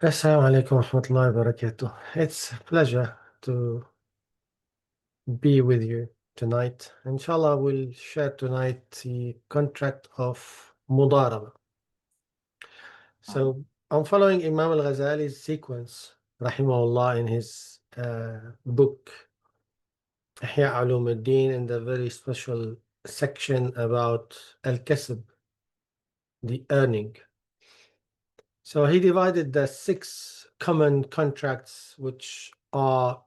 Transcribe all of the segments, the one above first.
Assalamu alaikum wa rahmatullahi wa barakatuh. It's a pleasure to be with you tonight. Inshallah, we'll share tonight the contract of mudaraba. So I'm following Imam al-Ghazali's sequence, rahimahullah, in his book, Ihya Ulum al-Din, in the very special section about al-kasb, the earning. So he divided the 6 common contracts which are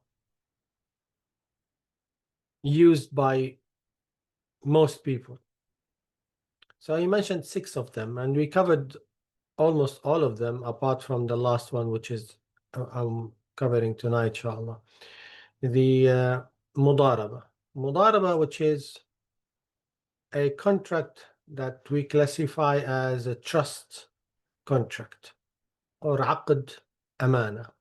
used by most people. So he mentioned 6 of them, and we covered almost all of them apart from the last one, which is I'm covering tonight, inshallah. The mudaraba. Mudaraba, which is a contract that we classify as a trust contract or aqd amana.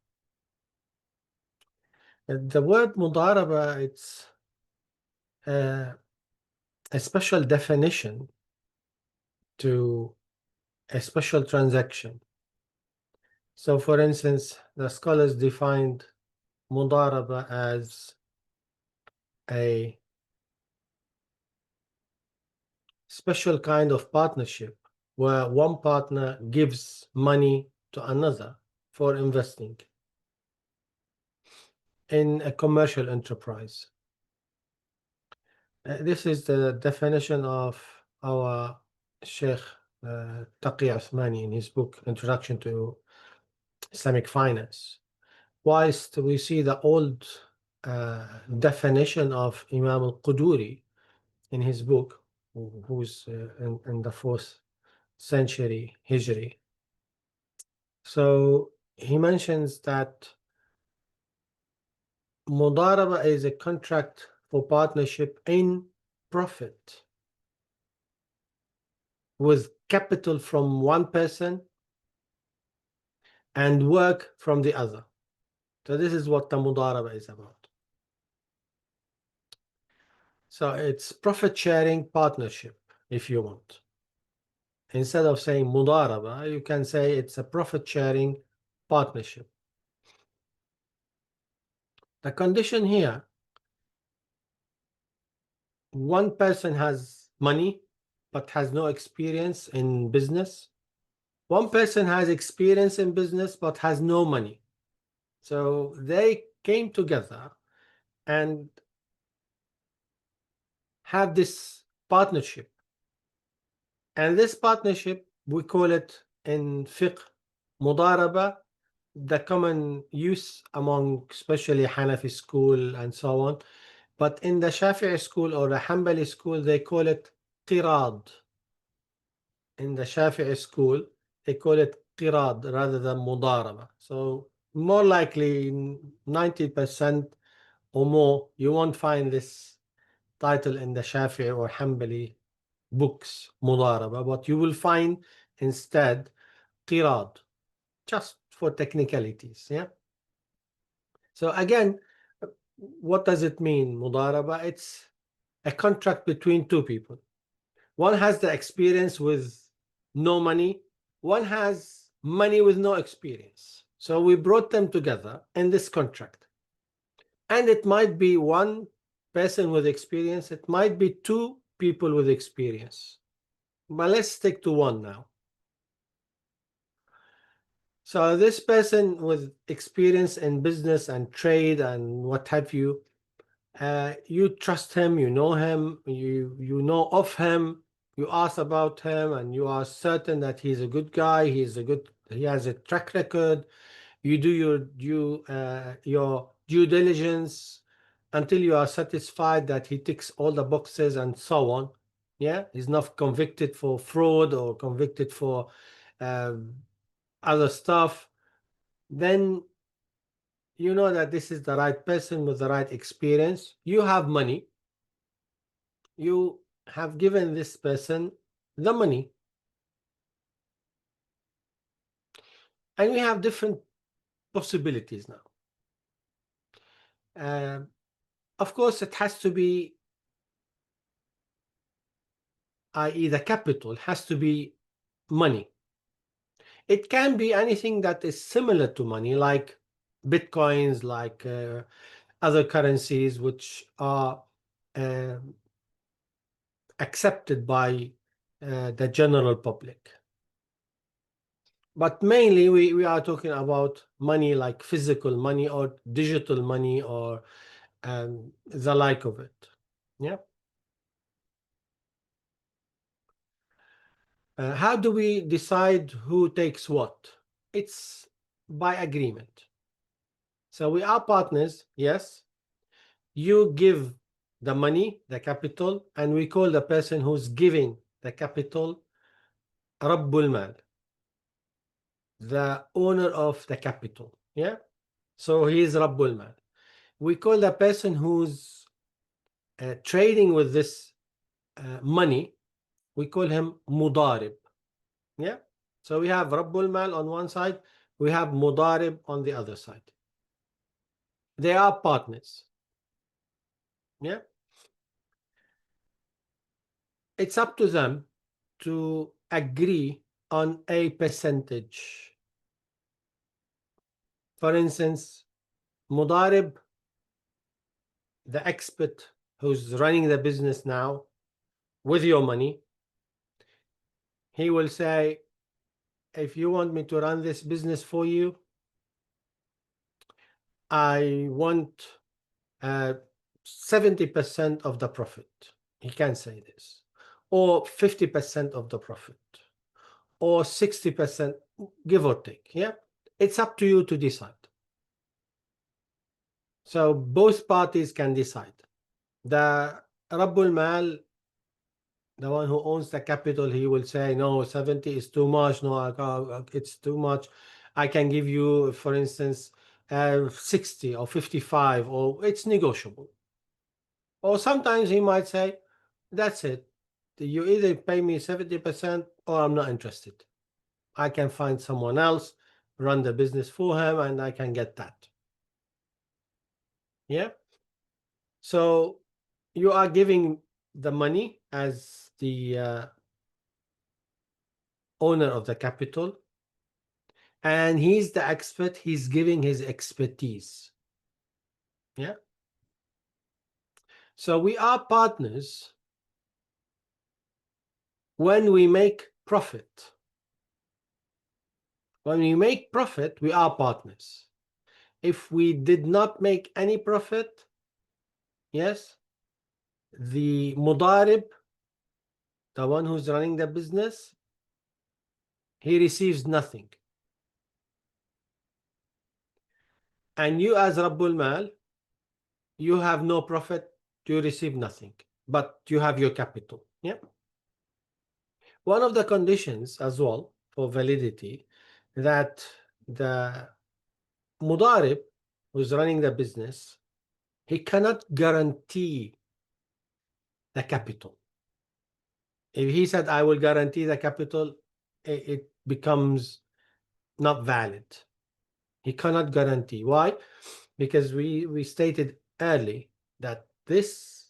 The word mudaraba, it's a special definition to a special transaction. So, for instance, the scholars defined mudaraba as a special kind of partnership where one partner gives money to another for investing in a commercial enterprise. This is the definition of our Sheikh Taqi Uthmani in his book Introduction to Islamic Finance. Whilst we see the old definition of Imam al-Quduri in his book, who's in the 4th century Hijri. So he mentions that mudaraba is a contract for partnership in profit with capital from one person and work from the other. So this is what the mudaraba is about. So it's profit sharing partnership, if you want. Instead of saying mudaraba, you can say it's a profit sharing partnership. The condition here, one person has money but has no experience in business. One person has experience in business but has no money. So they came together and have this partnership. And this partnership, we call it in fiqh mudaraba, the common use among especially Hanafi school and so on. But in the Shafi'i school or the Hanbali school, they call it qirad. In the Shafi'i school, they call it qirad rather than mudaraba. So more likely 90% or more, you won't find this title in the Shafi'i or Hanbali books, mudaraba, but you will find instead qirad, just for technicalities. Yeah. So again, what does it mean, mudaraba? It's a contract between 2 people. One has the experience with no money, one has money with no experience. So we brought them together in this contract. And it might be one person with experience, it might be 2 people with experience. But let's stick to one now. So this person with experience in business and trade and what have you, you trust him, you know him, you know of him, you ask about him, and you are certain that he's a good guy, he has a track record. You do your due diligence until you are satisfied that he ticks all the boxes and so on. Yeah, he's not convicted for fraud or convicted for other stuff. Then you know that this is the right person with the right experience. You have money. You have given this person the money. And we have different possibilities now. Of course, it has to be, i.e., the capital has to be money. It can be anything that is similar to money, like bitcoins, like other currencies which are accepted by the general public. But mainly we are talking about money like physical money or digital money or the like of it. Yeah. How do we decide who takes what? It's by agreement. So we are partners, yes. You give the money, the capital, and we call the person who's giving the capital Rabbul Mal, the owner of the capital. Yeah. So he is Rabbul Mal. We call the person who's trading with this money, we call him mudarib. Yeah. So we have Rabbul Mal on one side, we have mudarib on the other side. They are partners. Yeah. It's up to them to agree on a percentage. For instance, mudarib, the expert who's running the business now with your money, he will say, if you want me to run this business for you, I want 70% of the profit. He can say this, or 50% of the profit, or 60%, give or take. Yeah, it's up to you to decide. So both parties can decide. The Rabbul Mal, the one who owns the capital, he will say, no, 70 is too much. No, it's too much. I can give you, for instance, 60 or 55, or it's negotiable. Or sometimes he might say, that's it. You either pay me 70% or I'm not interested. I can find someone else, run the business for him, and I can get that. Yeah. So you are giving the money as the owner of the capital, and he's the expert. He's giving his expertise. Yeah. So we are partners when we make profit. When we make profit, we are partners. If we did not make any profit, yes, the mudarib, the one who's running the business, he receives nothing. And you as Rabbul Mal, you have no profit, you receive nothing, but you have your capital. Yeah. One of the conditions as well for validity, that the mudarib who's running the business, he cannot guarantee the capital. If he said, I will guarantee the capital, it becomes not valid. He cannot guarantee. Why? Because we stated early that this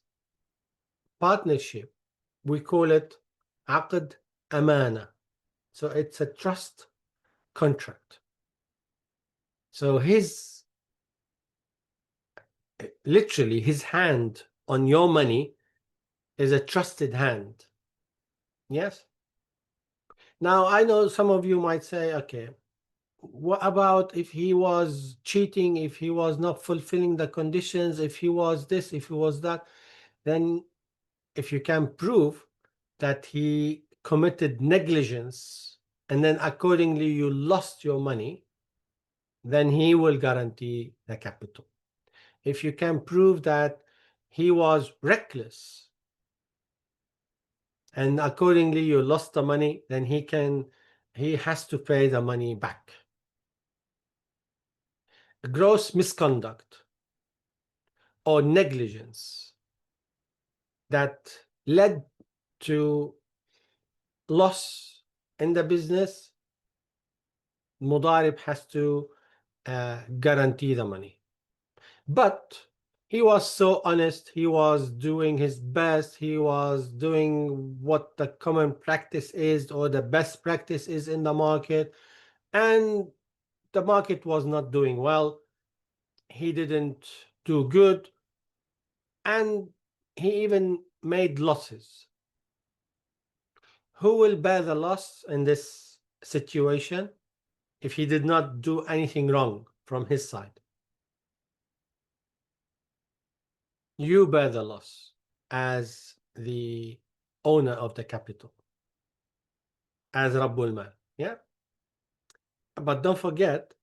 partnership, we call it Aqd Amana. So it's a trust contract. So literally his hand on your money is a trusted hand. Yes. Now I know some of you might say, okay, what about if he was cheating, if he was not fulfilling the conditions, if he was this, if he was that? Then if you can prove that he committed negligence and then accordingly you lost your money, then he will guarantee the capital. If you can prove that he was reckless and accordingly you lost the money, then he has to pay the money back. Gross misconduct or negligence that led to loss in the business, mudarib has to guarantee the money. But he was so honest, he was doing his best, he was doing what the common practice is or the best practice is in the market, and the market was not doing well. He didn't do good, and he even made losses. Who will bear the loss in this situation if he did not do anything wrong from his side? You bear the loss as the owner of the capital, as Rabbul Mal. Yeah. But don't forget,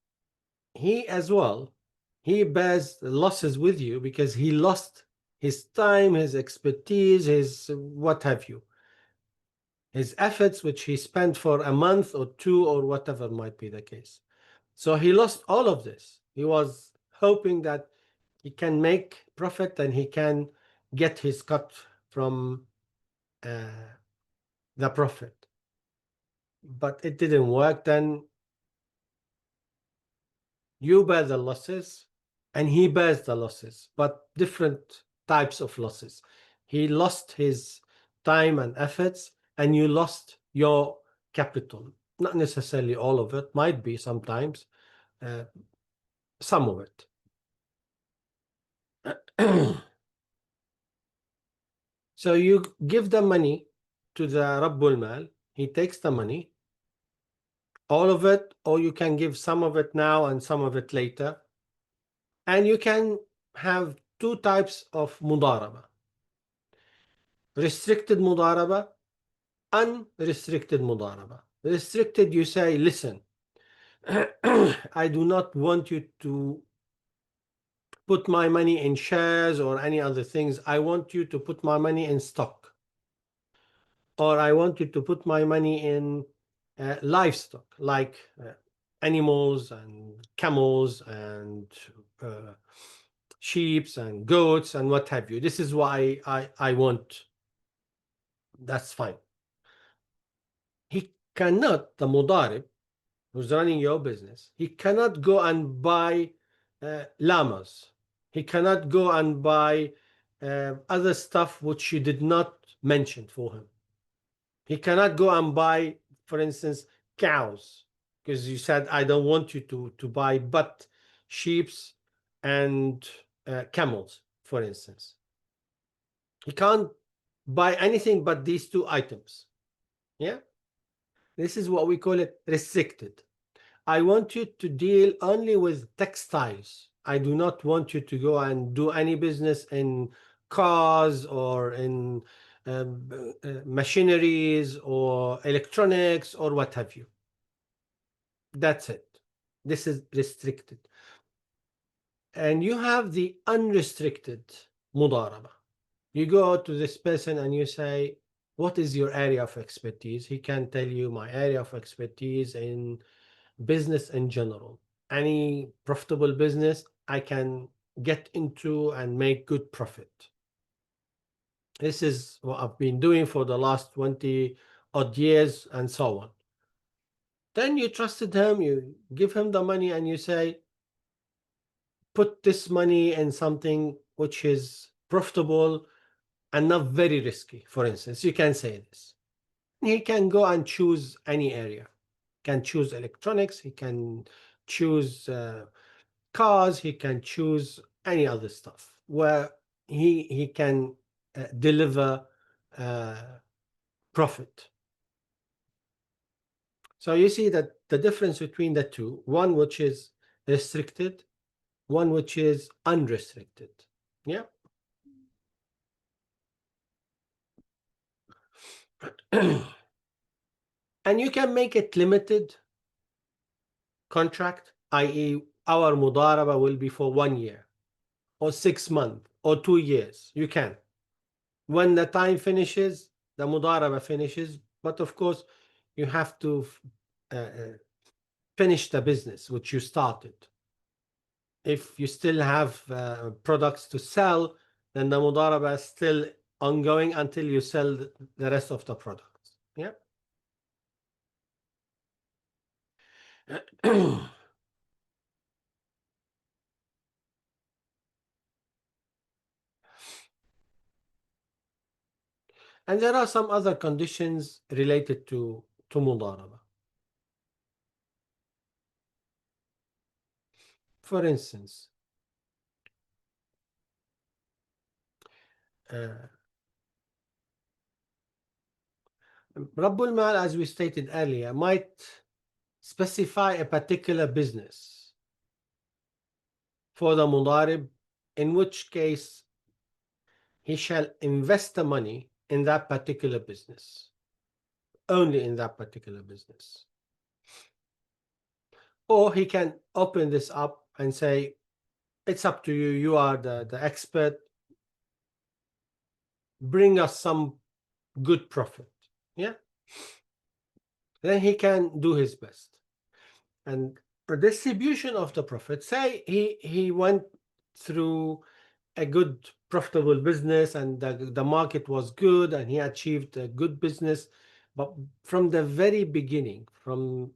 he as well, he bears the losses with you because he lost his time, his expertise, his what have you, his efforts, which he spent for a month or two or whatever might be the case. So he lost all of this. He was hoping that he can make profit and he can get his cut from the profit. But it didn't work. Then you bear the losses and he bears the losses, but different types of losses. He lost his time and efforts, and you lost your capital. Not necessarily all of it, might be sometimes some of it. So you give the money to the Rabbul Mal, he takes the money, all of it, or you can give some of it now and some of it later. And you can have two types of mudaraba: restricted mudaraba, unrestricted mudaraba. Restricted, you say, listen, I do not want you to put my money in shares or any other things. I want you to put my money in stock, or I want you to put my money in livestock, like animals and camels and sheep and goats and what have you. This is why I want. That's fine. He cannot, the mudarib who's running your business, he cannot go and buy llamas. He cannot go and buy other stuff which you did not mention for him. He cannot go and buy, for instance, cows, because you said, I don't want you to buy but sheeps and camels, for instance. He can't buy anything but these two items. Yeah. This is what we call it restricted. I want you to deal only with textiles. I do not want you to go and do any business in cars or in machineries or electronics or what have you. That's it. This is restricted. And you have the unrestricted mudaraba. You go to this person and you say, what is your area of expertise? He can tell you, my area of expertise in business in general. Any profitable business I can get into and make good profit. This is what I've been doing for the last 20 odd years and so on. Then you trusted him, you give him the money and you say, put this money in something which is profitable and not very risky. For instance, you can say this. He can go and choose any area. He can choose electronics, he can choose cars, he can choose any other stuff where he can deliver uh, profit. So you see that the difference between the two, one which is restricted, one which is unrestricted. Yeah. And you can make it limited contract, i.e. our mudaraba will be for 1 year or 6 months or 2 years. You can. When the time finishes, the mudaraba finishes, but of course you have to finish the business which you started. If you still have products to sell, then the mudaraba is still ongoing until you sell the rest of the products. Yeah. And there are some other conditions related to mudaraba. For instance, Rabbul Mal, as we stated earlier, might specify a particular business for the mudarib, in which case he shall invest the money in that particular business, only in that particular business. Or he can open this up and say, it's up to you, you are the expert, bring us some good profit. Yeah. Then he can do his best. And the distribution of the profit, say he went through a good profitable business and the market was good and he achieved a good business, but from the very beginning, from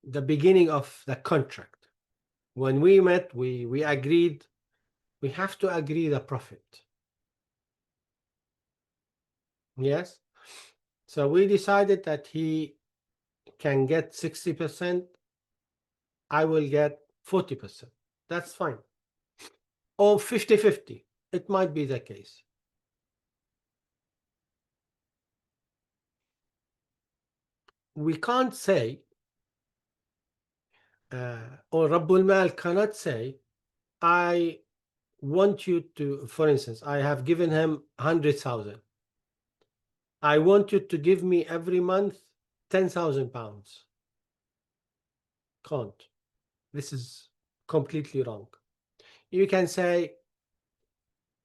the beginning of the contract, when we met, we agreed we have to agree the profit. Yes. So we decided that he can get 60%, I will get 40%. That's fine. Or 50-50. It might be the case. We can't say, or Rabbul Mal cannot say, I want you to, for instance, I have given him 100,000. I want you to give me every month 10,000 pounds. Can't. This is completely wrong. You can say,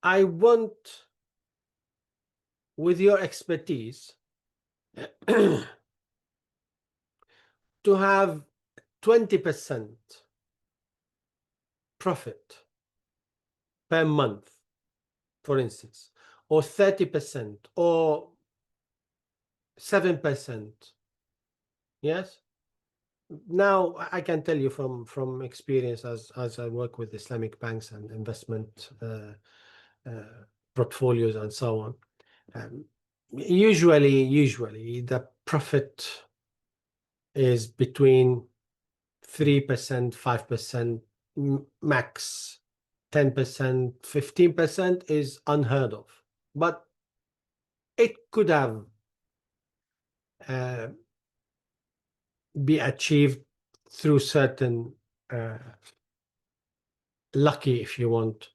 I want, with your expertise, to have 20% profit per month, for instance, or 30%, or 7%. Yes. Now I can tell you from experience, as I work with Islamic banks and investment portfolios and so on. Usually the profit is between 3%, 5%, max 10%, 15% is unheard of, but it could have be achieved through certain lucky, if you want,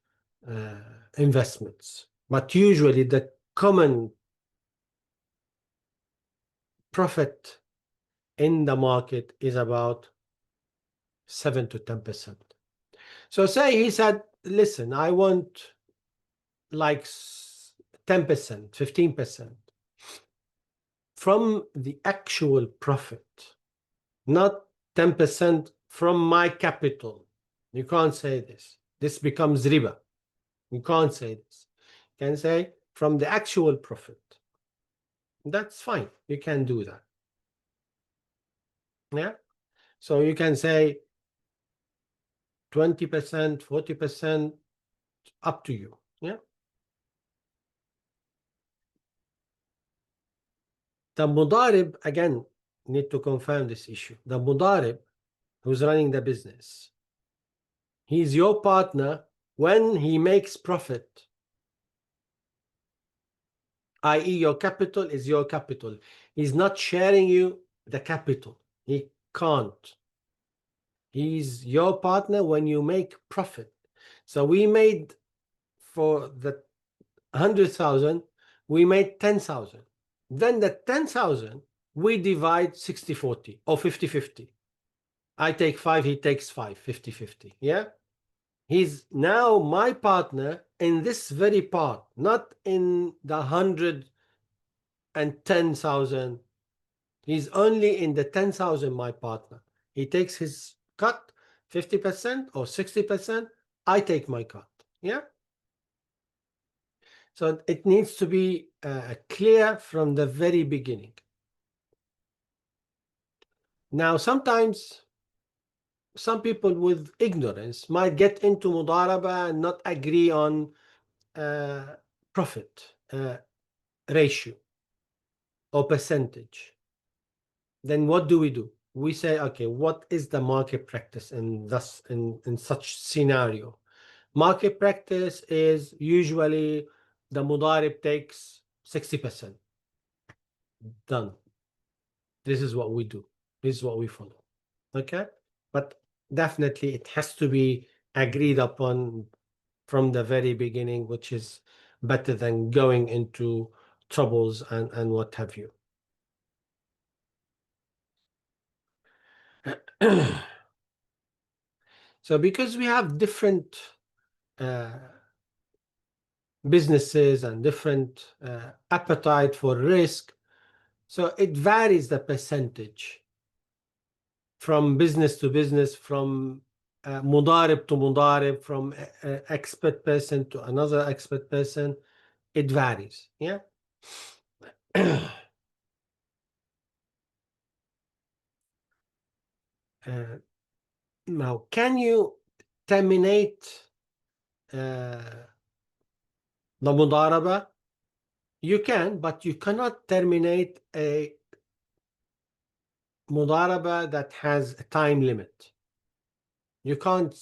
investments. But usually the common profit in the market is about 7 to 10%. So say he said, listen, I want like 10%, 15% from the actual profit, not 10% from my capital. You can't say this. This becomes riba. You can't say this. You can say from the actual profit. That's fine. You can do that. Yeah. So you can say 20%, 40%, up to you. Yeah. The mudarib, again, need to confirm this issue. The mudarib who's running the business, he's your partner when he makes profit, i.e. your capital is your capital. He's not sharing you the capital. He can't. He's your partner when you make profit. So we made, for the 100,000, we made 10,000. Then the 10,000, we divide 60-40 or 50-50. I take 5, he takes 5, 50-50. Yeah. He's now my partner in this very part, not in the 110,000. He's only in the 10,000, my partner. He takes his cut, 50% or 60%. I take my cut. Yeah. So it needs to be clear from the very beginning. Now, sometimes some people with ignorance might get into mudaraba and not agree on profit ratio or percentage. Then what do we do? we say, okay, what is the market practice in thus in such scenario? Market practice is usually the mudarib takes 60%. Done. This is what we do. This is what we follow. Okay? But definitely it has to be agreed upon from the very beginning, which is better than going into troubles and what have you. So because we have different businesses and different appetite for risk, so it varies the percentage from business to business, from mudarib to mudarib, from expert person to another expert person. It varies. Yeah. Now, can you terminate the mudaraba? You can, but you cannot terminate a mudaraba that has a time limit. You can't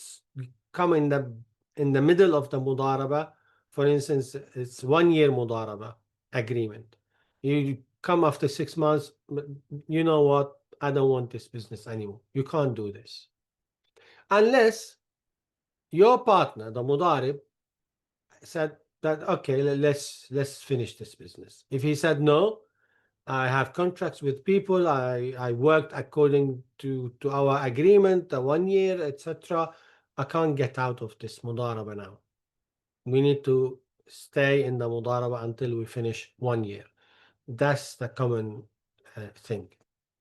come in the middle of the mudaraba. For instance, it's 1 year mudaraba agreement. You come after 6 months, you know what? I don't want this business anymore. You can't do this. Unless your partner, the mudarib, said that, okay, let's finish this business. If he said no, I have contracts with people. I worked according to our agreement, the 1 year, etc. I can't get out of this mudaraba now. We need to stay in the mudaraba until we finish 1 year. That's the common thing.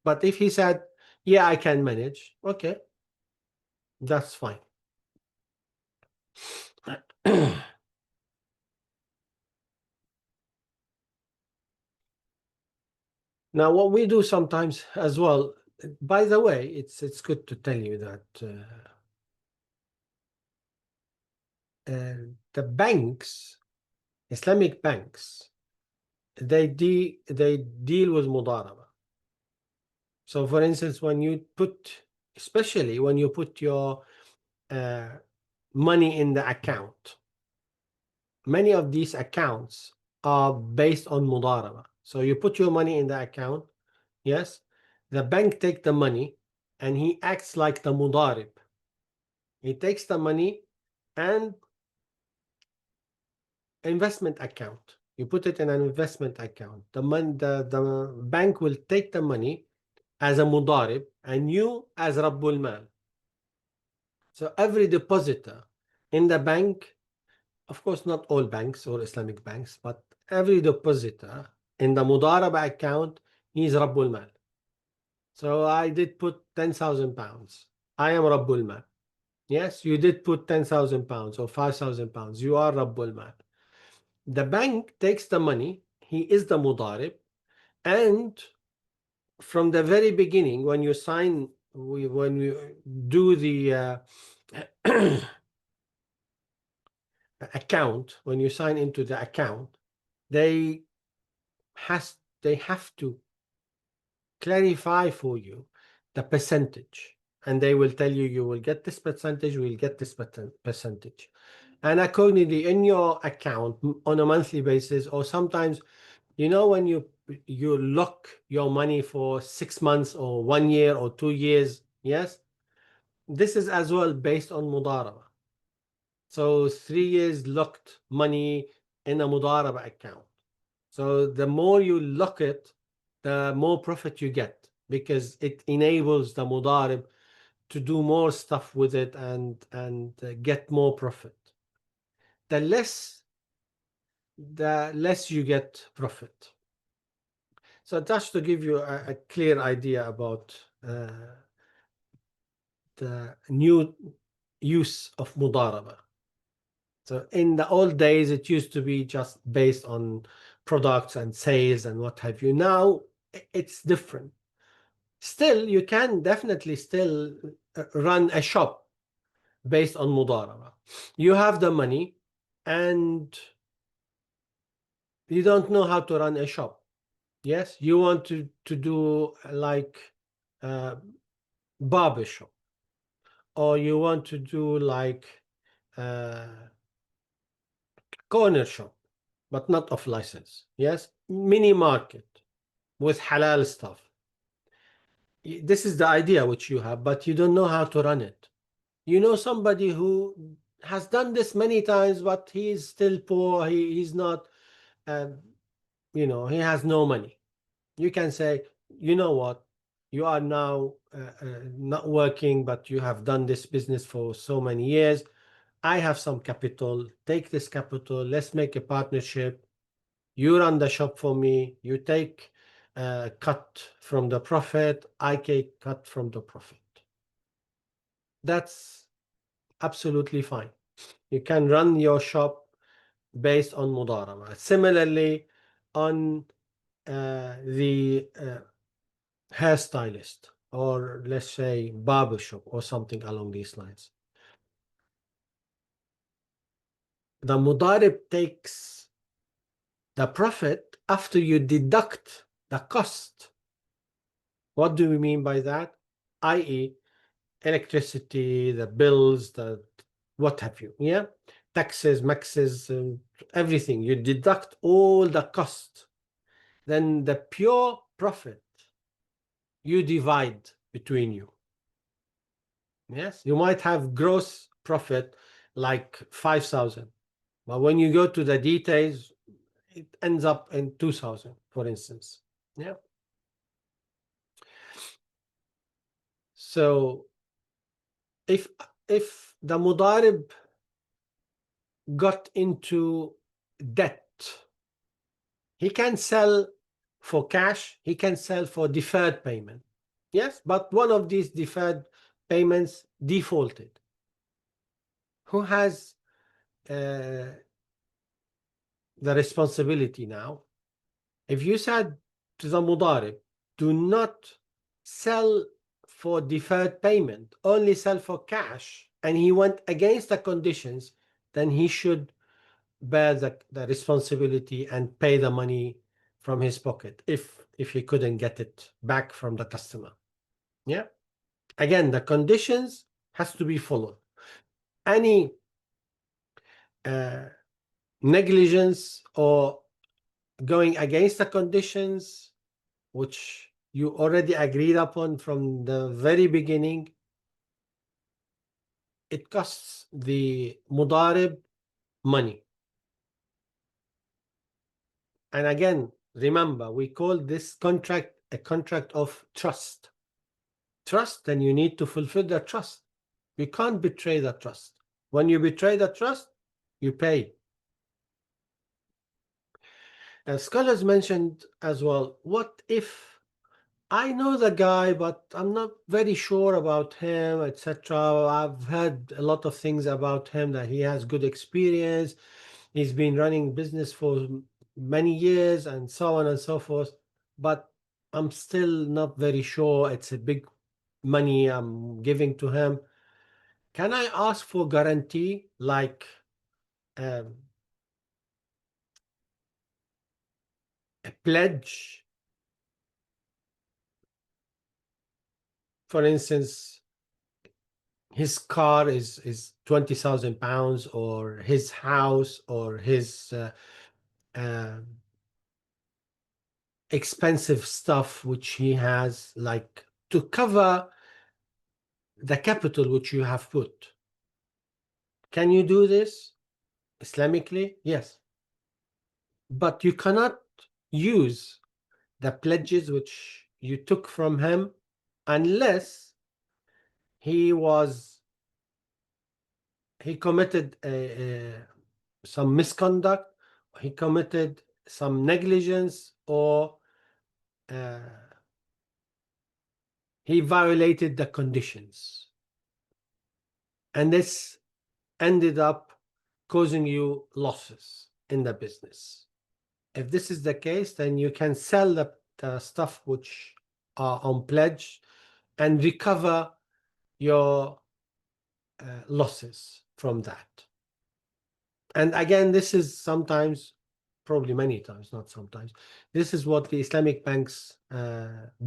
But if he said, yeah, I can manage, okay, that's fine. Now, what we do sometimes as well, by the way, it's good to tell you that the banks, Islamic banks, they deal with mudaraba. So, for instance, when you put, especially when you put your money in the account, many of these accounts are based on mudaraba. So you put your money in the account, yes, the bank take the money and he acts like the mudarib. He takes the money and investment account. You put it in an investment account. The bank will take the money as a mudarib and you as Rabbul Mal. So every depositor in the bank, of course, not all banks or Islamic banks, but every depositor in the mudaraba account, he's Rabbul Mal. So I did put 10,000 pounds. I am Rabbul Mal. Yes, you did put 10,000 pounds or 5,000 pounds. You are Rabbul Mal. The bank takes the money. He is the mudarib. And from the very beginning, when you sign, when you do the account, when you sign into the account, they have to clarify for you the percentage, and they will tell you, you will get this percentage, we'll get this percentage. And accordingly, in your account on a monthly basis, or sometimes, you know, when you lock your money for 6 months or 1 year or 2 years, yes, this is as well based on mudaraba. So 3 years locked money in a mudaraba account. So the more you lock it, the more profit you get, because it enables the mudarib to do more stuff with it and get more profit. The less you get profit. So that's to give you a clear idea about the new use of mudaraba. So in the old days, it used to be just based on products and sales and what have you. Now it's different. Still, you can definitely still run a shop based on mudaraba. You have the money and you don't know how to run a shop. Yes, you want to do like barber shop, or you want to do like corner shop, but not of license. Yes, mini market with halal stuff. This is the idea which you have, but you don't know how to run it. You know somebody who has done this many times, but he's still poor. He's not, he has no money. You can say, you know what, you are now not working, but you have done this business for so many years. I have some capital. Take this capital. Let's make a partnership. You run the shop for me. You take a cut from the profit. I take cut from the profit. That's absolutely fine. You can run your shop based on mudaraba. Similarly, on the hairstylist, or let's say barber shop or something along these lines. The mudarib takes the profit after you deduct the cost. What do we mean by that? I.e., electricity, the bills, the what have you, yeah? Taxes, maxes, everything. You deduct all the cost. Then the pure profit you divide between you. Yes, you might have gross profit like 5,000, but when you go to the details, it ends up in 2,000, for instance. Yeah. So if the mudarib got into debt, he can sell for cash, he can sell for deferred payment. Yes, but one of these deferred payments defaulted. Who has the responsibility now? If you said to the mudarib, do not sell for deferred payment, only sell for cash, and he went against the conditions, then he should bear the responsibility and pay the money from his pocket if he couldn't get it back from the customer. Yeah. Again, the conditions has to be followed. Any negligence or going against the conditions which you already agreed upon from the very beginning, it costs the mudarib money. And again, remember, we call this contract a contract of trust. Trust, then you need to fulfill the trust. You can't betray the trust. When you betray the trust, you pay. As scholars mentioned as well, what if I know the guy, but I'm not very sure about him, etc. I've heard a lot of things about him, that he has good experience. He's been running business for many years and so on and so forth. But I'm still not very sure. It's a big money I'm giving to him. Can I ask for guarantee, like a pledge? For instance, his car is 20,000 pounds, or his house, or his expensive stuff which he has, like to cover the capital which you have put. Can you do this Islamically? Yes. But you cannot use the pledges which you took from him unless he committed some misconduct, he committed some negligence, or he violated the conditions. And this ended up causing you losses in the business. If this is the case, then you can sell the stuff which are on pledge and recover your losses from that. And again, this is sometimes, probably many times, not sometimes, this is what the Islamic banks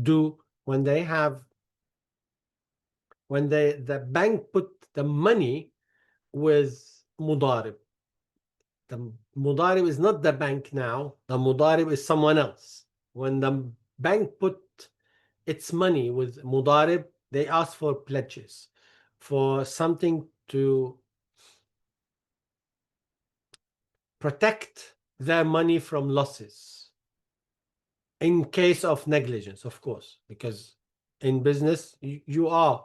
do when they have when the bank put the money with mudarib. The mudarib is not the bank now. The mudarib is someone else. When the bank put its money with mudarib, they ask for pledges for something to protect their money from losses in case of negligence, of course, because in business you are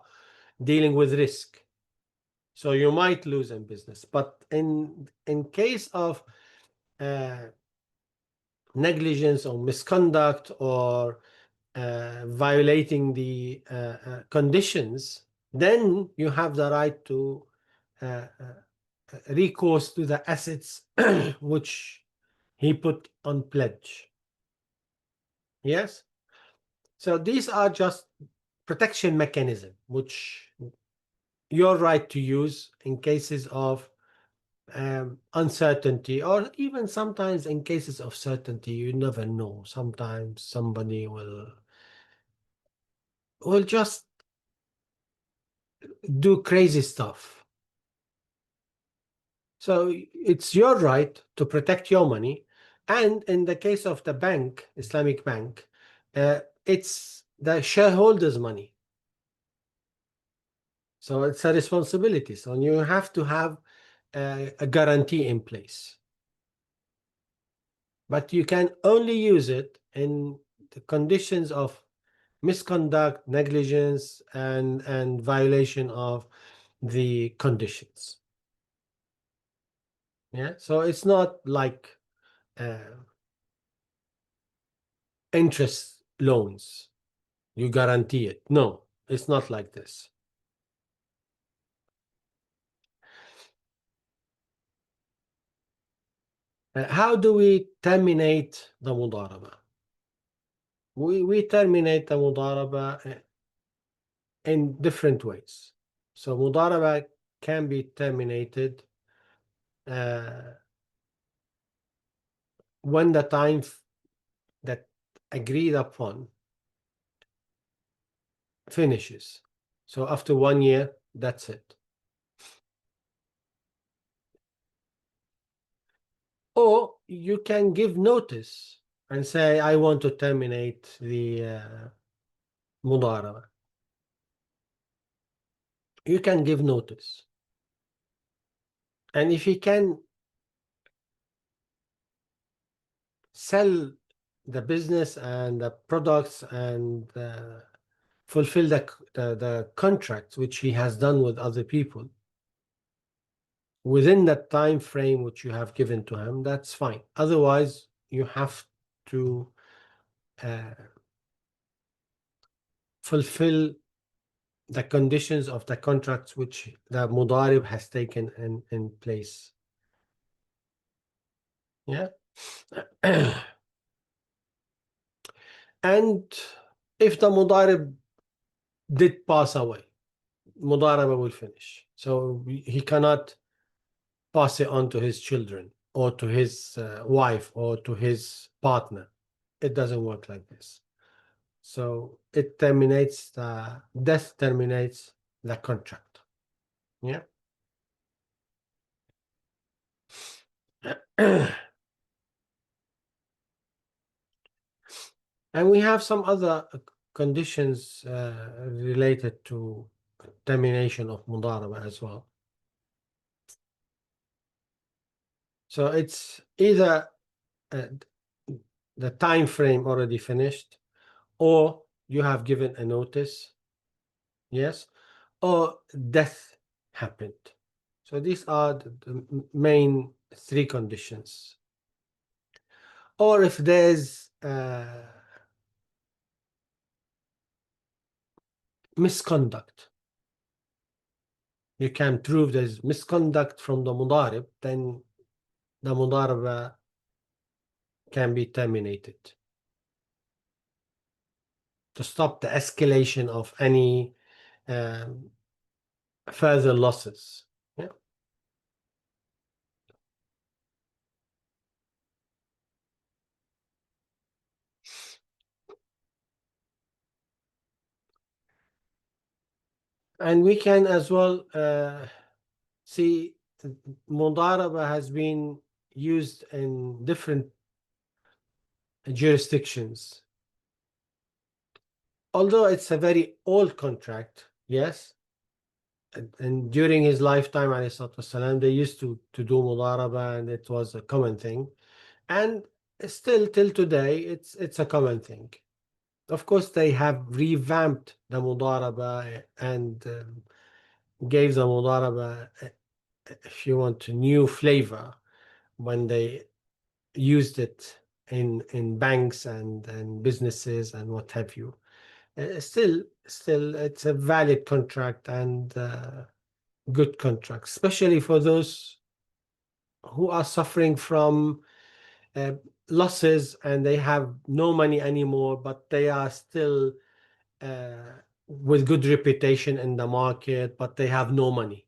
dealing with risk, so you might lose in business. But in case of negligence or misconduct or violating the conditions, then you have the right to uh, recourse to the assets which he put on pledge. Yes. So these are just protection mechanism which you're right to use in cases of uncertainty, or even sometimes in cases of certainty. You never know. Sometimes somebody will just do crazy stuff. So it's your right to protect your money. And in the case of the bank, Islamic Bank, it's the shareholders' money. So it's a responsibility. So you have to have a guarantee in place. But you can only use it in the conditions of misconduct, negligence, and violation of the conditions. Yeah. So it's not like interest loans. You guarantee it. No, it's not like this. How do we terminate the mudaraba? We terminate the mudaraba in different ways. So mudaraba can be terminated when the time that agreed upon finishes. So after 1 year, that's it. Or you can give notice and say, I want to terminate the mudaraba. You can give notice. And if he can sell the business and the products and fulfill the contracts which he has done with other people within that time frame which you have given to him, that's fine. Otherwise, you have to fulfill the conditions of the contracts which the mudarib has taken in place. Yeah. And if the mudarib did pass away, mudaraba will finish. So he cannot pass it on to his children or to his wife or to his partner. It doesn't work like this. So it terminates death terminates the contract. Yeah. And we have some other conditions related to termination of mudaraba as well. So it's either uh, the time frame already finished, or you have given a notice, yes, or death happened. So these are the main three conditions. Or if there's misconduct, you can prove there's misconduct from the mudarib, then the mudaraba can be terminated to stop the escalation of any further losses. Yeah. And we can as well see mudaraba has been used in different jurisdictions. Although it's a very old contract, yes, and during his lifetime, والسلام, they used to do mudaraba, and it was a common thing. And still till today, it's a common thing. Of course, they have revamped the mudaraba and gave the mudaraba, if you want, a new flavor when they used it in banks and businesses and what have you. Still, it's a valid contract and good contract, especially for those who are suffering from uh, losses and they have no money anymore, but they are still with good reputation in the market, but they have no money.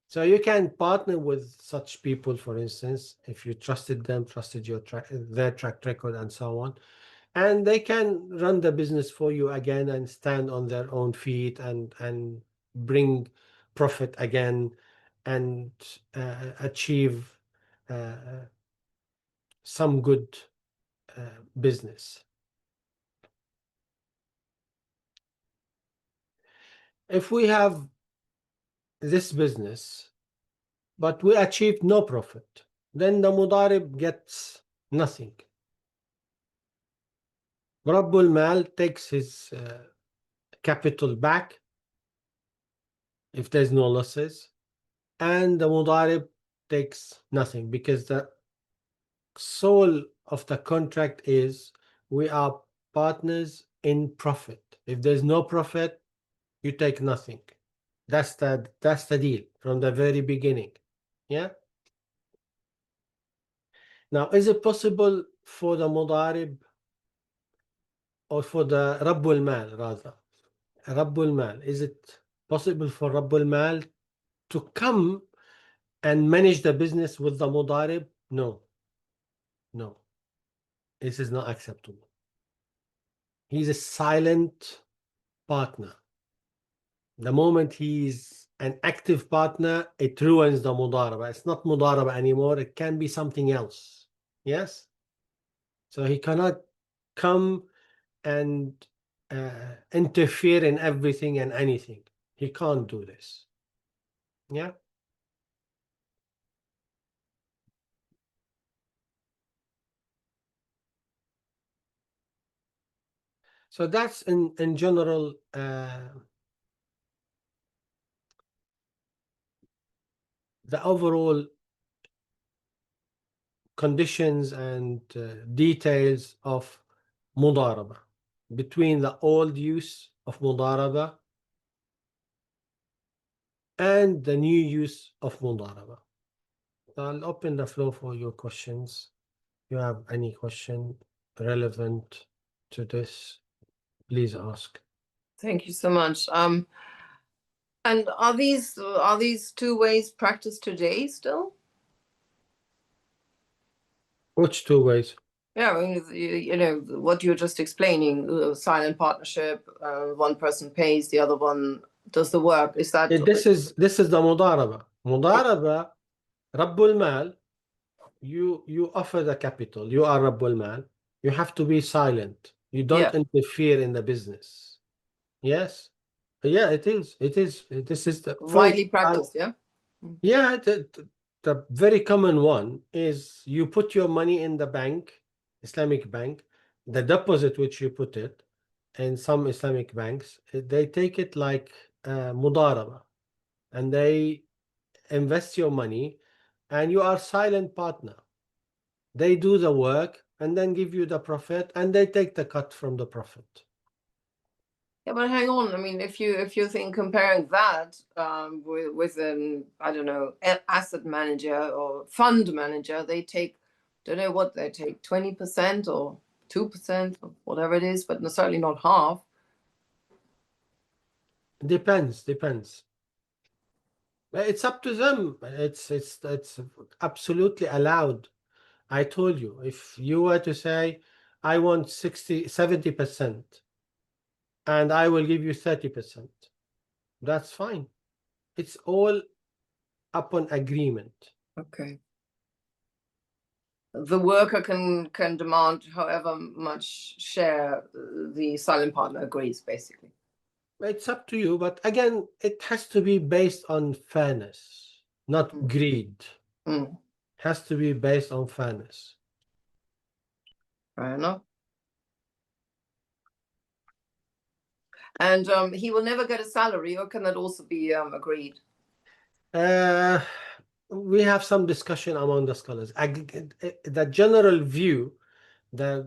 So you can partner with such people, for instance, if you trusted them, trusted their track record and so on, and they can run the business for you again and stand on their own feet and bring profit again and achieve some good business. If we have this business, but we achieved no profit, then the mudarib gets nothing. Rabbul Mal takes his capital back if there's no losses, and the mudarib takes nothing, because the soul of the contract is we are partners in profit. If there's no profit, you take nothing. That's the deal from the very beginning. Yeah. Now, is it possible for the mudarib, or for the Rabbul Mal rather? Rabbul Mal, is it possible for Rabbul Mal to come and manage the business with the mudarib? No, no, this is not acceptable. He's a silent partner. The moment he's an active partner, it ruins the mudaraba. It's not mudaraba anymore. It can be something else. Yes? So he cannot come and interfere in everything and anything. He can't do this. Yeah? So that's in general the overall conditions and details of mudaraba, between the old use of mudaraba and the new use of mudaraba. I'll open the floor for your questions. If you have any question relevant to this, please ask. Thank you so much. And are these two ways practiced today still? Which two ways? Yeah, I mean, you know what you're just explaining, silent partnership, one person pays, the other one does the work. Is that This is the mudaraba. Mudaraba, Rabbul Mal, you offer the capital, you are Rabbul Mal, you have to be silent. You don't interfere in the business. Yes? Yeah, it is. This is the widely practiced, yeah? Yeah, the very common one is you put your money in the bank, Islamic bank, the deposit which you put it in some Islamic banks, they take it like mudaraba, and they invest your money, and you are silent partner. They do the work and then give you the profit, and they take the cut from the profit. Yeah, but hang on. I mean, if you think comparing that with an, I don't know, asset manager or fund manager, they take, don't know what they take, 20% or 2% or whatever it is, but certainly not half. Depends. It's up to them. It's absolutely allowed. I told you, if you were to say, I want 70%, and I will give you 30%, That's fine. It's all upon agreement. Okay. The worker can demand however much share the silent partner agrees, basically. It's up to you, but again, it has to be based on fairness, not greed. Mm. Has to be based on fairness. Fair enough. And he will never get a salary, or can that also be agreed? We have some discussion among the scholars. The general view, the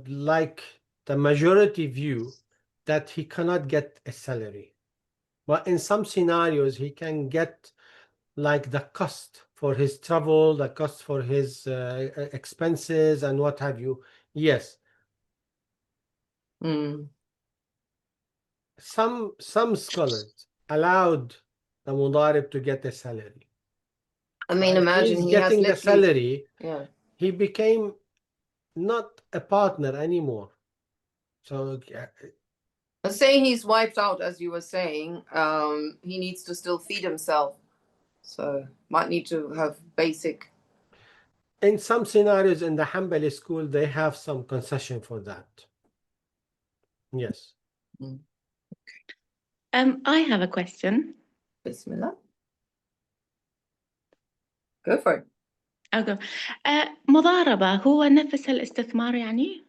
majority view, that he cannot get a salary, but in some scenarios he can get like the cost for his travel, the cost for his expenses and what have you. Yes. Mm. Some scholars allowed the mudarib to get a salary. I mean, If imagine he's he has getting the literally, salary, yeah. he became not a partner anymore. So Let's say he's wiped out, as you were saying. He needs to still feed himself, so might need to have basic. in some scenarios in the Hanbali school, they have some concession for that. Yes. I have a question. Bismillah. Go for it. I'll go. مضاربة هو نفس الاستثمار يعني؟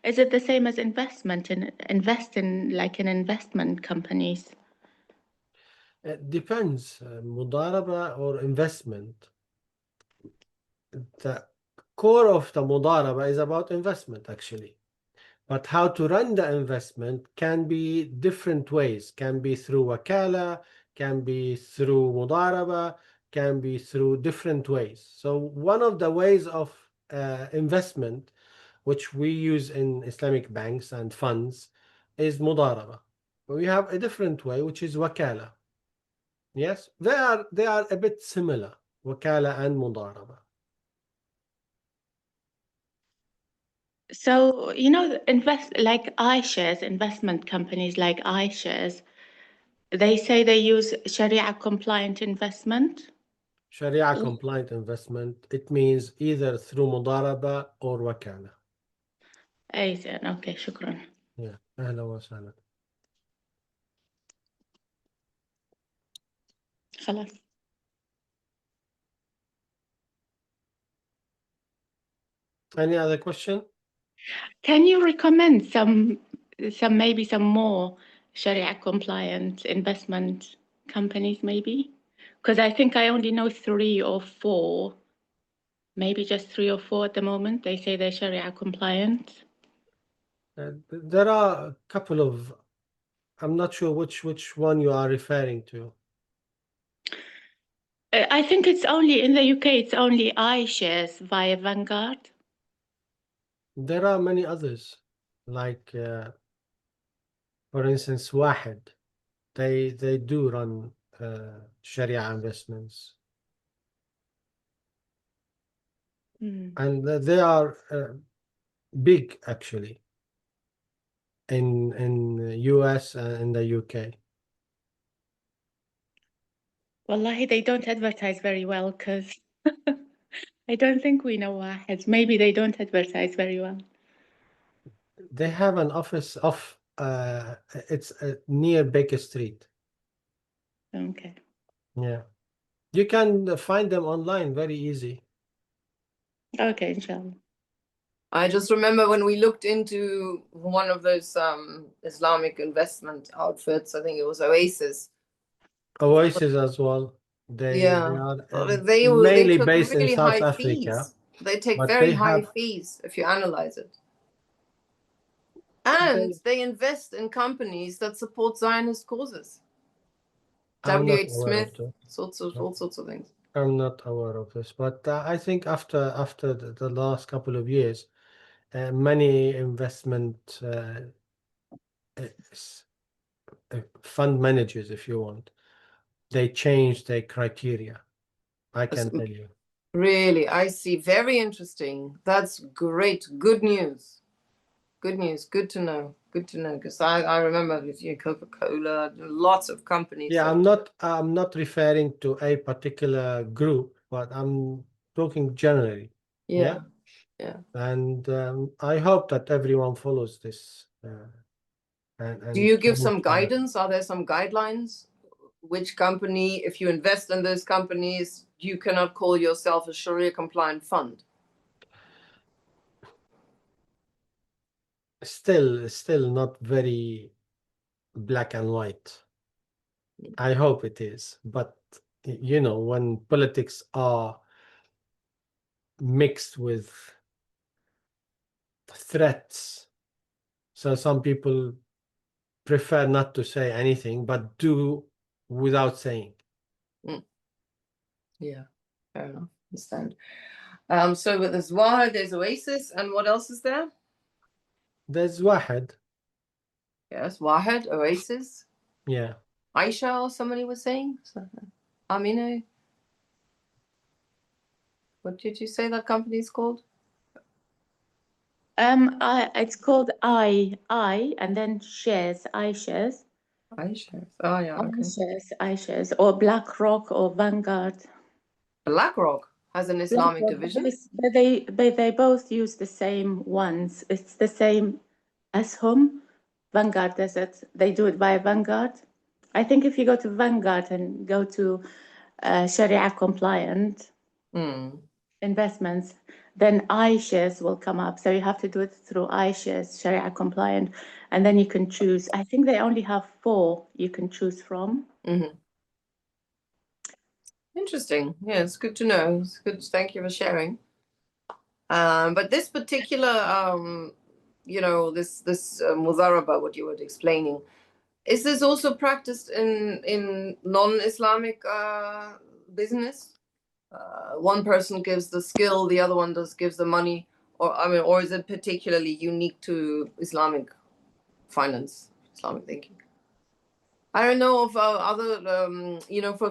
Is it the same as investment and invest in like in investment companies? It depends. Mudaraba or investment. The core of the mudaraba is about investment, actually. But how to run the investment can be different ways. Can be through wakala, can be through mudaraba, can be through different ways. So one of the ways of investment, which we use in Islamic banks and funds, is mudaraba. We have a different way, which is wakala. Yes, they are a bit similar, wakala and mudaraba. So, you know, like iShares, investment companies like iShares, they say they use Sharia compliant investment. Sharia compliant investment, it means either through mudaraba or wakala. أي زين أوكي شكرا. Yeah, أهلا وسهلا. خلاص. Any other question? Can you recommend maybe some more Sharia compliant investment companies maybe? Because I think I only know 3 or 4, maybe just 3 or 4 at the moment. They say they're Sharia compliant. There are a couple of, I'm not sure which one you are referring to. I think it's only in the UK, it's only iShares via Vanguard. There are many others, like for instance, Wahed. They do run Sharia investments. And they are big actually in US and in the UK. Wallahi, they don't advertise very well because I don't think we know Wahed. Maybe they don't advertise very well. They have an office of it's near Baker Street. Okay. Yeah, you can find them online very easy. Okay, inshallah. I just remember when we looked into one of those Islamic investment outfits, I think it was Oasis. Oasis as well. They are they mainly took based in really South high Africa. fees. They take but very they high have- fees if you analyze it. And they invest in companies that support Zionist causes. I'm not W.H. aware of Smith, that. all sorts of things. I'm not aware of this, but I think after the last couple of years, many investment fund managers, if you want, they changed their criteria. I can tell you. Really, I see. Very interesting. That's great. Good news. Good news. Good to know. Good Good to know, because I remember with Coca-Cola, lots of companies. Yeah, that- I'm not referring to a particular group, but I'm talking generally. yeah. And I hope that everyone follows this. And Do you give some move forward. guidance? Are there some guidelines? Which company, if you invest in those companies, you cannot call yourself a Sharia compliant fund? Still not very black and white. I hope it is, but you know, when politics are mixed with threats, so some people prefer not to say anything, but do without saying. Yeah, fair enough. Understand. So with there's Wahid, there's Oasis, and what else is there? There's Wahed. Yes, Wahid, Oasis, Yeah. Aisha, or somebody was saying. Amina. What did you say that company is called? It's called and then shares, iShares. Aisha. Oh yeah, okay. iShares, or BlackRock or Vanguard. BlackRock has an Islamic BlackRock, division. But they both use the same ones. It's the same as whom Vanguard does it. They do it via Vanguard. I think if you go to Vanguard and go to Sharia compliant investments, then iShares will come up. So you have to do it through iShares, Sharia compliant, and then you can choose. I think they only have 4 you can choose from. Interesting. Yeah, it's good to know. It's good. Thank you for sharing. But this particular, this mudaraba, what you were explaining, is this also practiced in non-Islamic business? One person gives the skill, the other one gives the money, or is it particularly unique to Islamic finance, Islamic thinking? I don't know of other,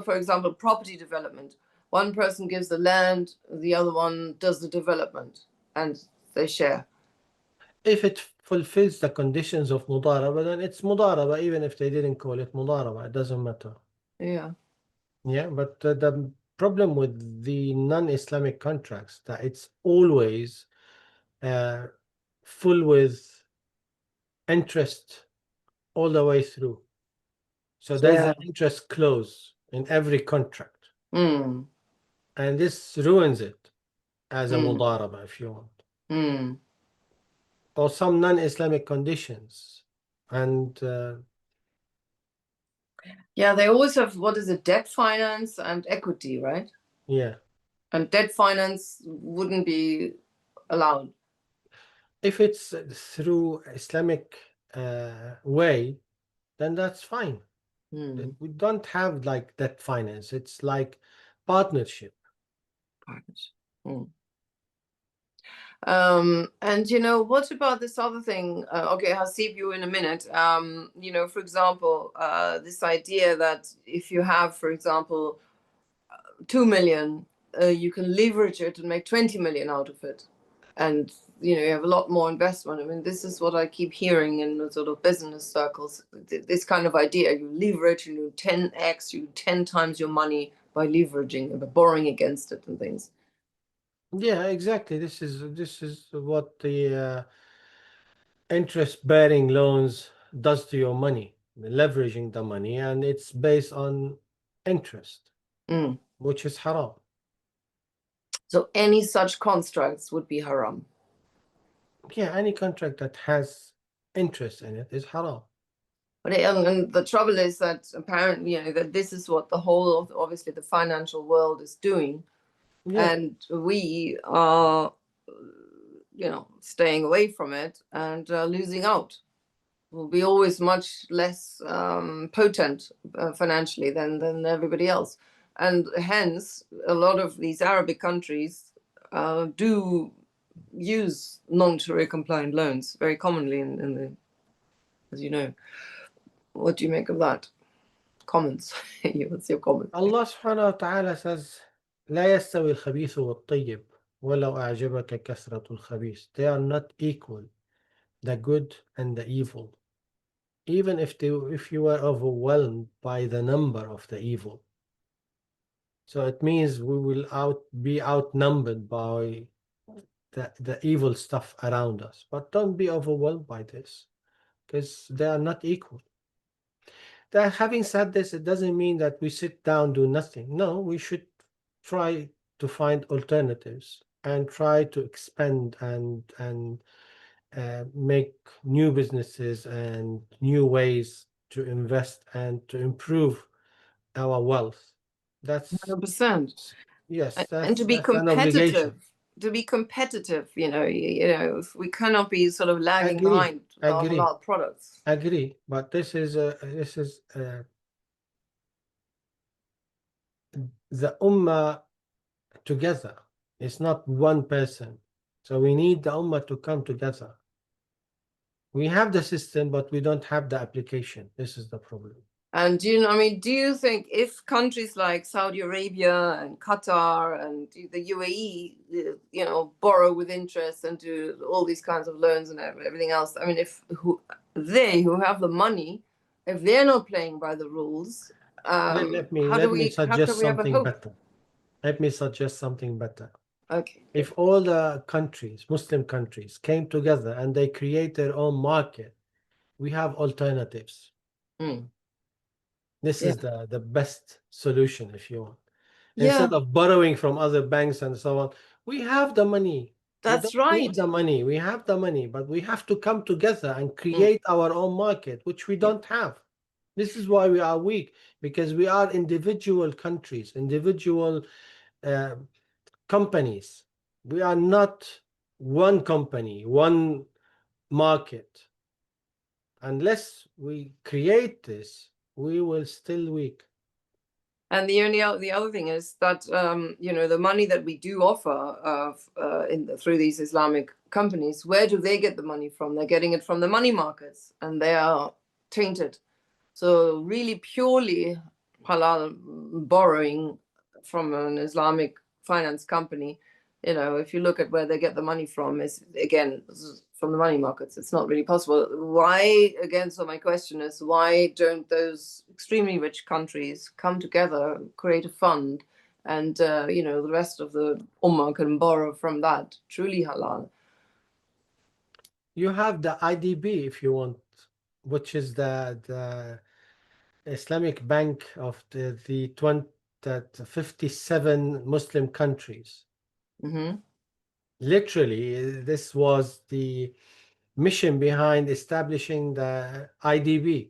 for example, property development. One person gives the land, the other one does the development, and they share. If it fulfills the conditions of mudaraba, then it's mudaraba, even if they didn't call it mudaraba. It doesn't matter. Yeah. Yeah, but the problem with the non-Islamic contracts that it's always full with interest all the way through. So there's an interest clause in every contract, and this ruins it as a mudaraba, if you want, or some non-Islamic conditions, and Yeah, they always have, what is it, debt finance and equity, right? yeah. And debt finance wouldn't be allowed. If it's through Islamic way, then that's fine. We don't have like debt finance. It's like partnership. And what about this other thing? Okay, I'll see you in a minute. For example, this idea that if you have, for example, 2 million, you can leverage it and make 20 million out of it. And, you have a lot more investment. I mean, this is what I keep hearing in the sort of business circles, this kind of idea. You leverage, you 10x, you 10 times your money by leveraging, by borrowing against it and things. Yeah, exactly. This is what the interest-bearing loans does to your money, leveraging the money, and it's based on interest, which is haram. So any such constructs would be haram. Yeah, any contract that has interest in it is haram. But and the trouble is that apparently, that this is what the whole of, obviously, the financial world is doing. Yeah. And we are, staying away from it and losing out. We'll be always much less potent financially than everybody else. And hence, a lot of these Arabic countries do use non-Sharia compliant loans very commonly in the, as you know. What do you make of that? Comments. What's your comment? Allah subhanahu wa ta'ala says, لا يستوي الخبيث والطيب ولو أعجبك كثرة الخبيث. They are not equal. the good and the evil, even if you were overwhelmed by the number of the evil. So it means we will be outnumbered by the evil stuff around us. But don't be overwhelmed by this, because they are not equal. Having said this, it doesn't mean that we sit down, do nothing. No, we should try to find alternatives and try to expand and make new businesses and new ways to invest and to improve our wealth. That's 100%. yes, And to be that's an obligation. competitive, we cannot be sort of lagging Agree, behind our agree. halal products. Agree, but this is the ummah together. It's not one person. So we need the ummah to come together. We have the system, but we don't have the application. This is the problem. And do you think if countries like Saudi Arabia and Qatar and the UAE, borrow with interest and do all these kinds of loans and everything else, I mean, who have the money, if they're not playing by the rules, Let me how can suggest we have a something hope? better. Let me suggest something better. Okay. If all the countries, Muslim countries, came together and they create their own market, we have alternatives. Mm. This is the best solution, if you want. Yeah, Instead of borrowing from other banks and so on, we have the money. that's We don't need right. the money. We have the money, but we have to come together and create our own market, which we don't have. This is why we are weak, because we are individual countries, individual companies. We are not one company, one market. Unless we create this, we will still weak. And the other thing is that the money that we do offer through these Islamic companies, where do they get the money from? They're getting it from the money markets, and they are tainted. So really, purely halal borrowing from an Islamic finance company, if you look at where they get the money from, is again from the money markets. It's not really possible. Why, again, so my question is, why don't those extremely rich countries come together, create a fund, and the rest of the ummah can borrow from that, truly halal? You have the IDB, if you want, which is the Islamic Bank of the 57 Muslim countries. Mm-hmm. Literally, this was the mission behind establishing the IDB,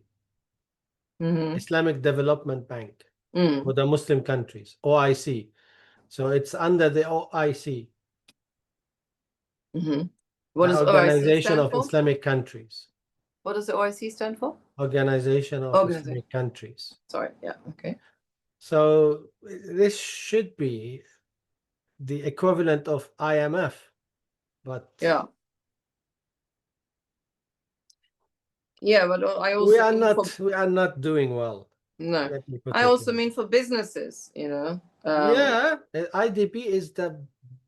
Mm-hmm. Islamic Development Bank, Mm. for the Muslim countries, OIC. So it's under the OIC, Mm-hmm. What the does OIC Organization stand of for? Islamic Countries. What does the OIC stand for? Organization of Organization. Islamic Countries. Sorry, yeah, okay. So this should be the equivalent of IMF, but Yeah. Yeah, but I also we are mean not doing well. no. Let me put I it also like mean for businesses, yeah, IDB is the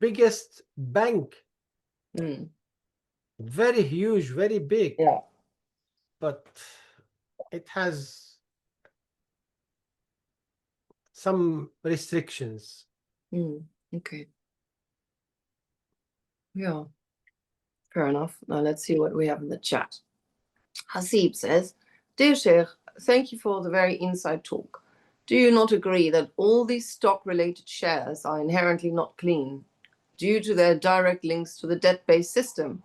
biggest bank, mm, very huge, very big, yeah. but it has some restrictions. Okay. Yeah. Fair enough. Now let's see what we have in the chat. Hasib says, Dear Sheikh, thank you for the very inside talk. Do you not agree that all these stock-related shares are inherently not clean due to their direct links to the debt-based system?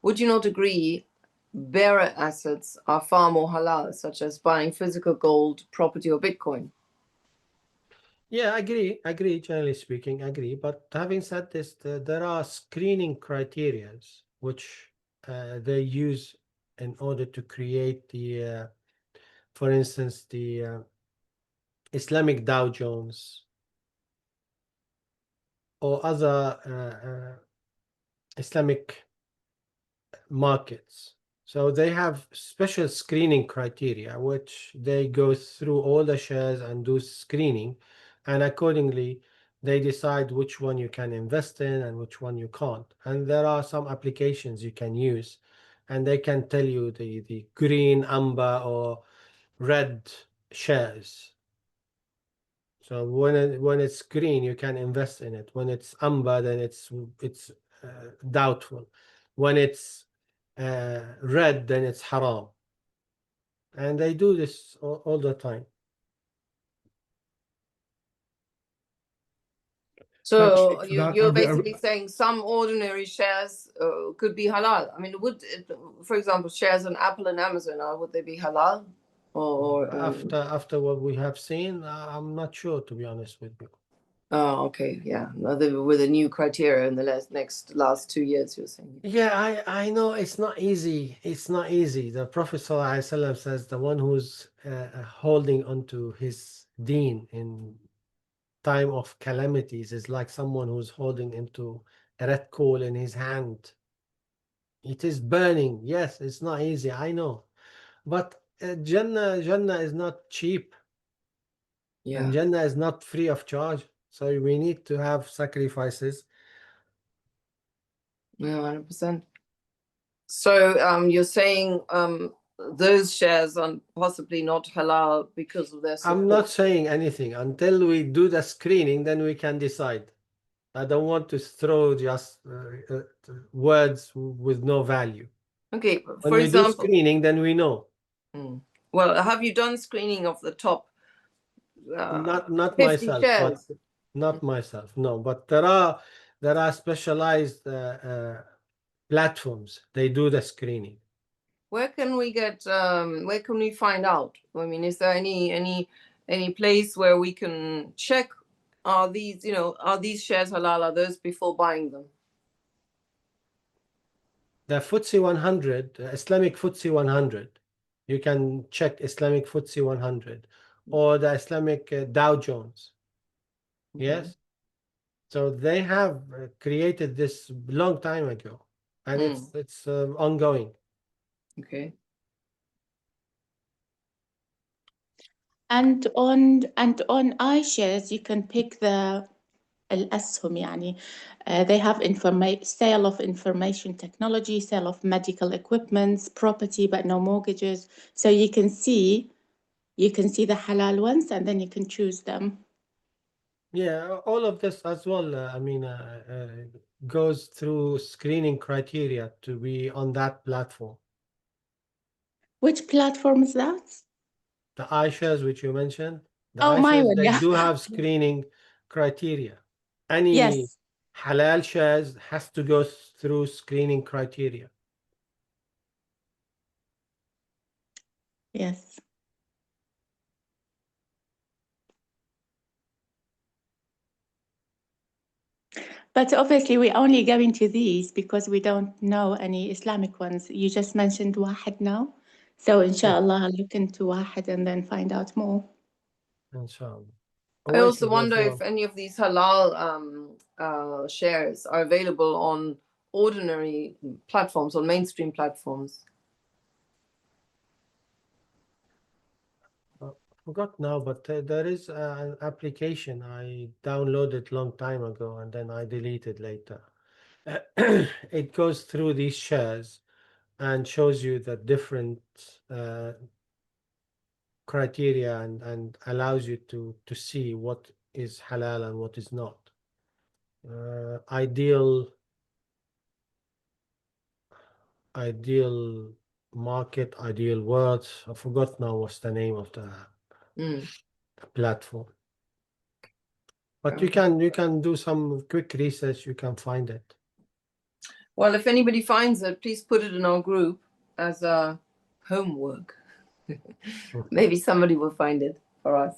Would you not agree bearer assets are far more halal, such as buying physical gold, property, or Bitcoin? Yeah, agree, generally speaking, agree. But having said this, there are screening criteria which they use in order to create the, for instance, the Islamic Dow Jones or other Islamic markets. So they have special screening criteria, which they go through all the shares and do screening, and accordingly they decide which one you can invest in and which one you can't. And there are some applications you can use and they can tell you the green, amber, or red shares. So when it's green, you can invest in it. When it's amber, then it's doubtful. When it's red, then it's haram. And they do this all the time. So Thank you for that. you're basically saying some ordinary shares could be halal. I mean, for example, shares on Apple and Amazon, would they be halal? Or After what we have seen, I'm not sure, to be honest with you. oh, okay, yeah. With a new criteria in the last 2 years, you're saying. Yeah, I know it's not easy. It's not easy. The Prophet ﷺ says the one who's holding onto his deen in time of calamities is like someone who's holding into a red coal in his hand. It is burning. Yes, it's not easy. I know, but Jannah is not cheap, and Yeah, Jannah is not free of charge. So we need to have sacrifices. yeah, 100%. So you're saying those shares are possibly not halal because of their support. I'm not saying anything until we do the screening, then we can decide. I don't want to throw just words with no value. Okay, When for we do example, screening, then we know. well, have you done screening of the top Not 50 myself, shares? but not myself. No, but there are specialized platforms. They do the screening. Where can we find out? I mean, is there any place where we can check, are these shares halal? Are those before buying them? The FTSE 100, Islamic FTSE 100, you can check Islamic FTSE 100 or the Islamic Dow Jones. Okay. Yes. So they have created this long time ago, and it's ongoing. Okay. And on iShares, you can pick the الأسهم يعني. They have sale of information technology, sale of medical equipments, property but no mortgages. So you can see the halal ones, and then you can choose them. Yeah, all of this as well. Goes through screening criteria to be on that platform. Which platform is that? The iShares, which you mentioned, the Oh, my iShares, one, they yeah. do have screening criteria. Any Yes. halal shares has to go through screening criteria. Yes. But obviously, we're only going to these because we don't know any Islamic ones. You just mentioned Wahid now. So inshallah, I'll look into Wahid and then find out more. Inshallah. I also Awaiting wonder as if well. any of these halal shares are available on ordinary platforms, on mainstream platforms. Forgot now, but there is an application I downloaded long time ago and then I deleted later. It goes through these shares and shows you the different criteria and allows you to see what is halal and what is not. Ideal market, ideal words. I forgot now what's the name of the platform. But you can do some quick research, you can find it. Well, if anybody finds it, please put it in our group as a homework. Maybe somebody will find it for us.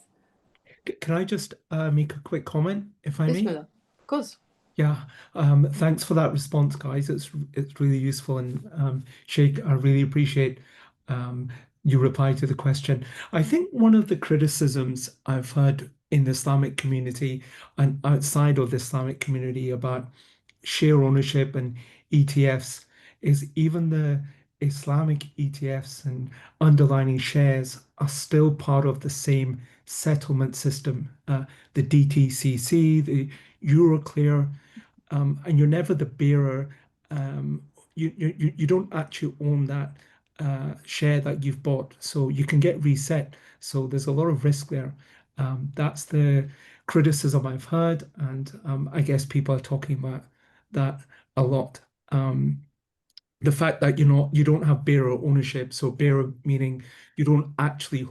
Can I just make a quick comment, if I may? Bismillah. Of course. Yeah, thanks for that response, guys. It's really useful, and Sheikh, I really appreciate your reply to the question. I think one of the criticisms I've heard in the Islamic community and outside of the Islamic community about share ownership and ETFs is even the Islamic ETFs and underlying shares are still part of the same settlement system, the DTCC, the Euroclear, and you're never the bearer you don't actually own that share that you've bought, so you can get reset. So there's a lot of risk there. That's the criticism I've heard, and I guess people are talking about that a lot. The fact that you don't have bearer ownership, so bearer meaning you don't actually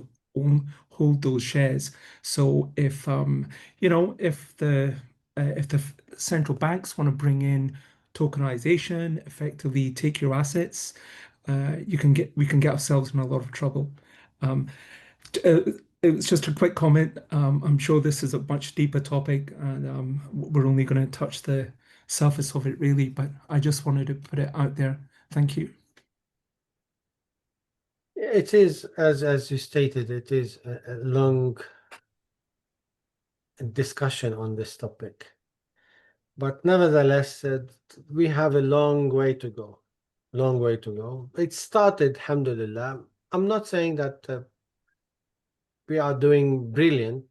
hold those shares. So if if the central banks want to bring in tokenization, effectively take your assets, we can get ourselves in a lot of trouble. It's just a quick comment. I'm sure this is a much deeper topic, and we're only going to touch the surface of it, really. But I just wanted to put it out there. Thank you. It is, as you stated, it is a long discussion on this topic. But nevertheless, we have a long way to go. Long way to go. It started, alhamdulillah. I'm not saying that we are doing brilliant,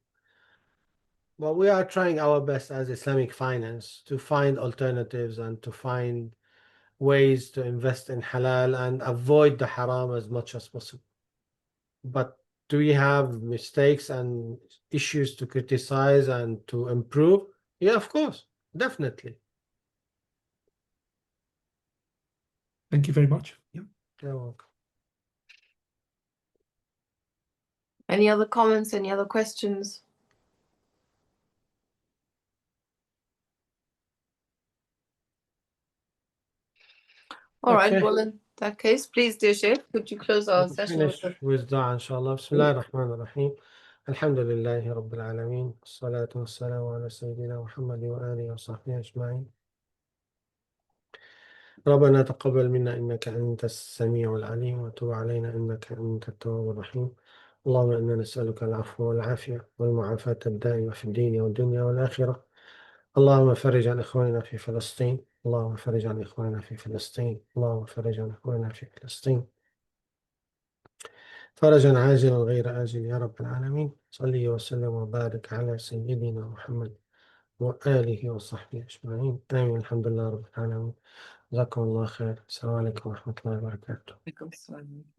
but we are trying our best as Islamic finance to find alternatives and to find ways to invest in halal and avoid the haram as much as possible. But do we have mistakes and issues to criticize and to improve? Yeah, of course, definitely. Thank you very much. Yeah. You're welcome. Any other comments? Any other questions? All right. Okay. Well, in that case, please, dear Sheikh, could you close our We'll session finish with the with dua, inshallah. Bismillah ar-Rahman ar-Rahim. Alhamdulillahi Rabbil Alameen. Salatu wassalamu ala Sayyidina Muhammad wa alihi wa sahbihi ajma'in. ربنا تقبل منا إنك أنت السميع العليم وتب علينا إنك أنت التواب الرحيم. اللهم إنا نسألك العفو والعافية والمعافاة الدائمة في الدين والدنيا والآخرة. اللهم فرج عن إخواننا في فلسطين. اللهم فرج عن إخواننا في فلسطين. اللهم فرج عن إخواننا في فلسطين. فرجا عاجلا غير آجل يا رب العالمين. صلي وسلم وبارك على سيدنا محمد وآله وصحبه أجمعين. آمين. الحمد لله رب العالمين. جزاكم الله خير. السلام عليكم ورحمة الله وبركاته.